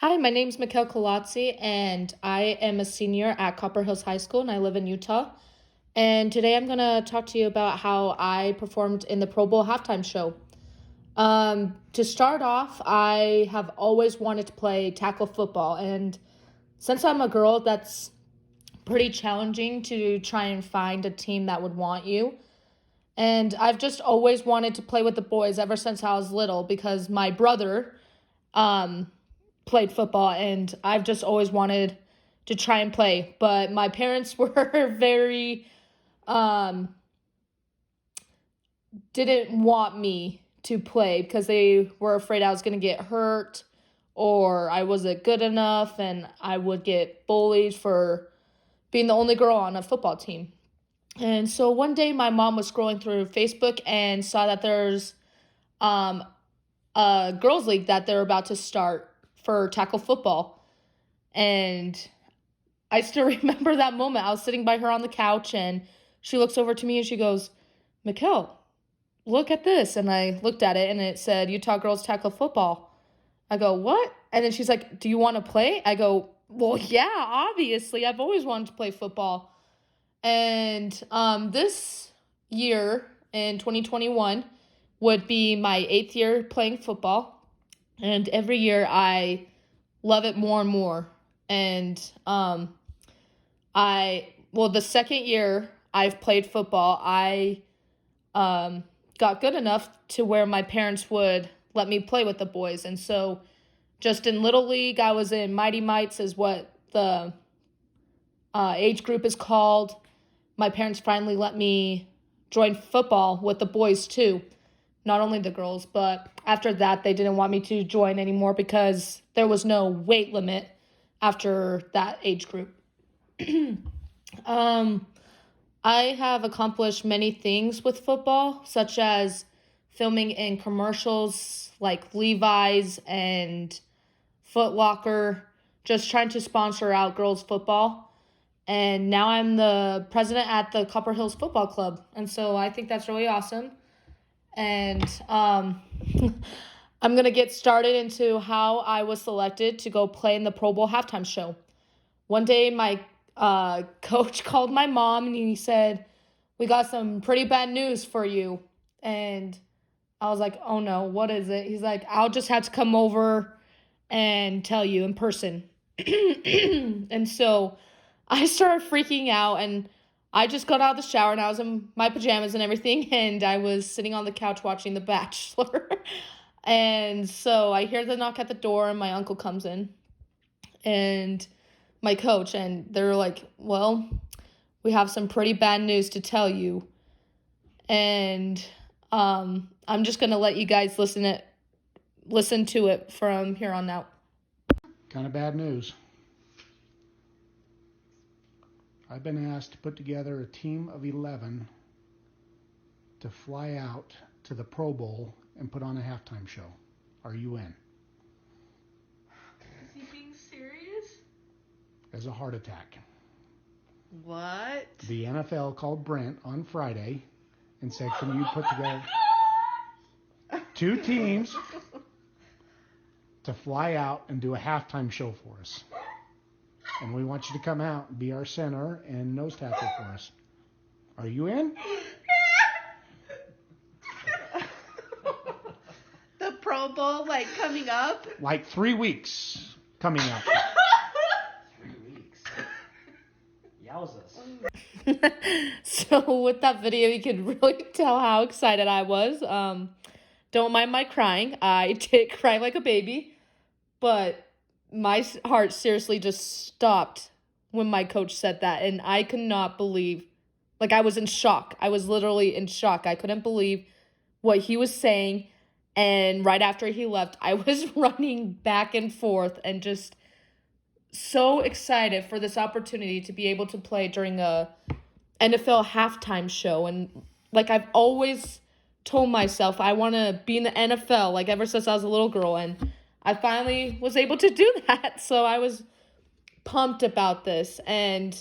Hi, my name's Mikhail Kolotzi, and I am a senior at Copper Hills High School, and I live in Utah. And today I'm going to talk to you about how I performed in the Pro Bowl halftime show. To start off, I have always wanted to play tackle football, and since I'm a girl, that's pretty challenging to try and find a team that would want you. And I've just always wanted to play with the boys ever since I was little because my brother um, played football, and I've just always wanted to try and play. But my parents were very um, didn't want me to play because they were afraid I was going to get hurt or I wasn't good enough and I would get bullied for being the only girl on a football team. And so one day my mom was scrolling through Facebook and saw that there's um, a girls' league that they're about to start for tackle football. And I still remember that moment. I was sitting by her on the couch and she looks over to me and she goes, "Mikkel, look at this." And I looked at it and it said, "Utah Girls Tackle Football." I go, "What?" And then she's like, "Do you want to play?" I go, "Well, yeah, obviously. I've always wanted to play football." And this year in 2021 would be my 8th year playing football. And every year I love it more and more. And the second year I've played football, I got good enough to where my parents would let me play with the boys. And so just in Little League, I was in Mighty Mites is what the age group is called. My parents finally let me join football with the boys too, not only the girls, but after that they didn't want me to join anymore because there was no weight limit after that age group. um, I have accomplished many things with football, such as filming in commercials like Levi's and Foot Locker, just trying to sponsor out girls football. And now I'm the president at the Copper Hills Football Club. And so I think that's really awesome. And I'm going to get started into how I was selected to go play in the Pro Bowl halftime show. One day, my coach called my mom and he said, "We got some pretty bad news for you." And I was like, "Oh no, what is it?" He's like, "I'll just have to come over and tell you in person." And so I started freaking out and I just got out of the shower and I was in my pajamas and everything and I was sitting on the couch watching The Bachelor. And so I hear the knock at the door and my uncle comes in and my coach, and they're like, "Well, we have some pretty bad news to tell you." And I'm just going to let you guys listen to it from here on out. Kind of bad news. I've been asked to put together a team of 11 to fly out to the Pro Bowl and put on a halftime show. Are you in? Is he being serious? As a heart attack. What? The NFL called Brent on Friday and said, "Can you put together 2 teams to fly out and do a halftime show for us? And we want you to come out and be our center and nose tackle for us. Are you in?" The Pro Bowl, coming up? Like 3 weeks coming up. 3 weeks. Yowzas. So with that video, you could really tell how excited I was. Don't mind my crying. I did cry like a baby, but my heart seriously just stopped when my coach said that, and I could not believe, I was in shock. I was literally in shock. I couldn't believe what he was saying, and right after he left, I was running back and forth and just so excited for this opportunity to be able to play during a NFL halftime show. And I've always told myself I want to be in the NFL ever since I was a little girl, and I finally was able to do that. So I was pumped about this, and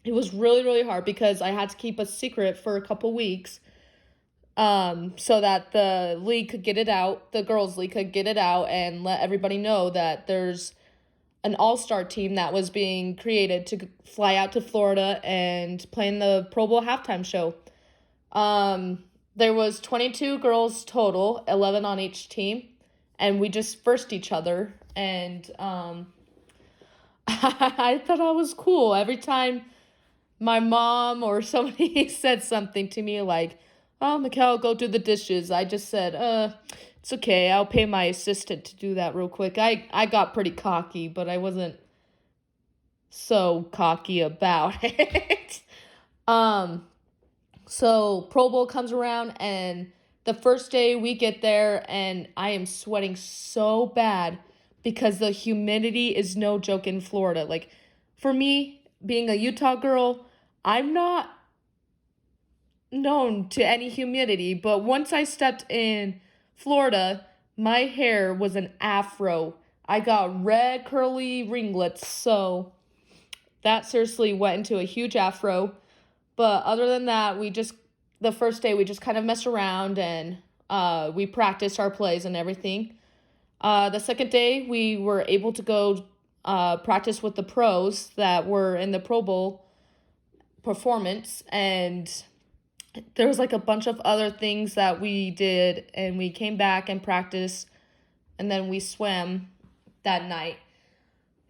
it was really, really hard because I had to keep a secret for a couple weeks so that the league could get it out, the girls' league could get it out and let everybody know that there's an all-star team that was being created to fly out to Florida and play in the Pro Bowl halftime show. There was 22 girls total, 11 on each team, and we just versed each other, and I thought that was cool. Every time my mom or somebody said something to me like, "Oh, Mikkel, go do the dishes," I just said, it's okay. I'll pay my assistant to do that real quick. I got pretty cocky, but I wasn't so cocky about it. So Pro Bowl comes around, and the first day we get there, and I am sweating so bad because the humidity is no joke in Florida. Like, for me, being a Utah girl, I'm not known to any humidity, but once I stepped in Florida, my hair was an afro. I got red curly ringlets, so that seriously went into a huge afro. But other than that, the first day we just kind of messed around and we practiced our plays and everything. The second day we were able to go practice with the pros that were in the Pro Bowl performance, and there was like a bunch of other things that we did, and we came back and practiced, and then we swam that night.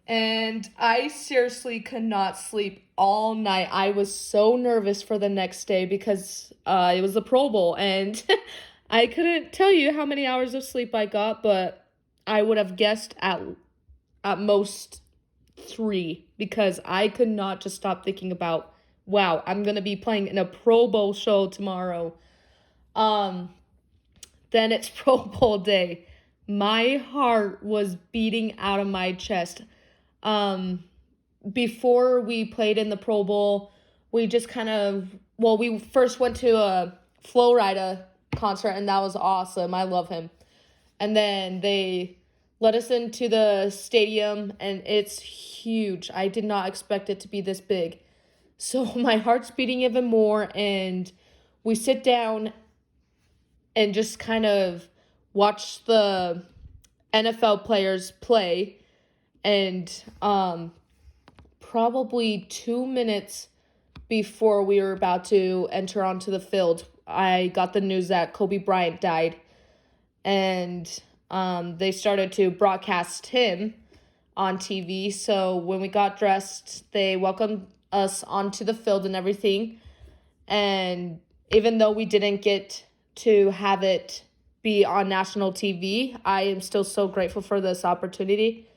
And I seriously could not sleep all night. I was so nervous for the next day because it was the Pro Bowl, and I couldn't tell you how many hours of sleep I got, but I would have guessed at most 3, because I could not just stop thinking about, wow, I'm going to be playing in a Pro Bowl show tomorrow. Then it's Pro Bowl day. My heart was beating out of my chest. Before we played in the Pro Bowl, we just we first went to a Flo Rida concert, and that was awesome. I love him. And then they let us into the stadium, and it's huge. I did not expect it to be this big. So my heart's beating even more, and we sit down and just kind of watch the NFL players play. And probably 2 minutes before we were about to enter onto the field, I got the news that Kobe Bryant died. And they started to broadcast him on TV. So when we got dressed, they welcomed us onto the field and everything. And even though we didn't get to have it be on national TV, I am still so grateful for this opportunity.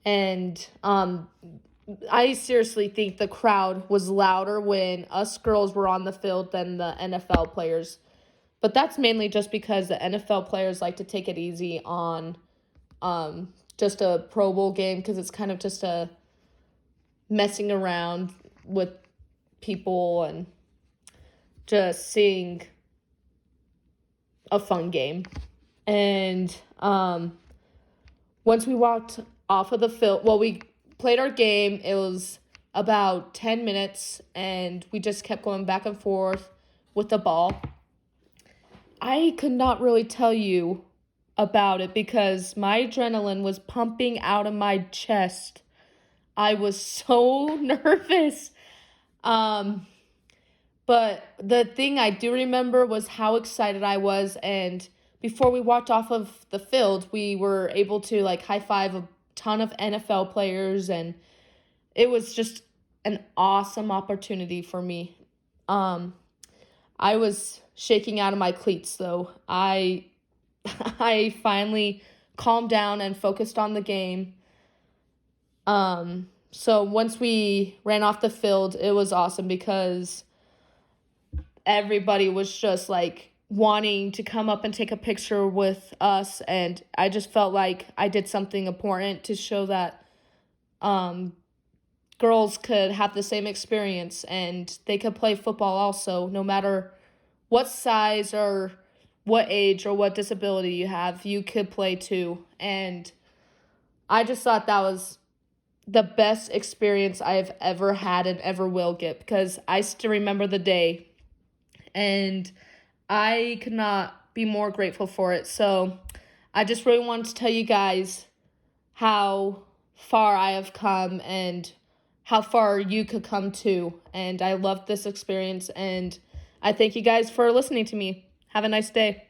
And I seriously think the crowd was louder when us girls were on the field than the NFL players. But that's mainly just because the NFL players like to take it easy on just a Pro Bowl game, because it's kind of just a messing around with people and just seeing a fun game. And once we walked off of the field, we played our game. It was about 10 minutes, and we just kept going back and forth with the ball. I could not really tell you about it because my adrenaline was pumping out of my chest. I was so nervous. But the thing I do remember was how excited I was, and before we walked off of the field, we were able to high five a ton of NFL players, and it was just an awesome opportunity for me. I was shaking out of my cleats though. I finally calmed down and focused on the game. So once we ran off the field, it was awesome because everybody was just wanting to come up and take a picture with us, and I just felt like I did something important to show that girls could have the same experience and they could play football also, no matter what size or what age or what disability you have, you could play too. And I just thought that was the best experience I've ever had and ever will get, because I still remember the day. And I could not be more grateful for it. So I just really wanted to tell you guys how far I have come and how far you could come too. And I loved this experience, and I thank you guys for listening to me. Have a nice day.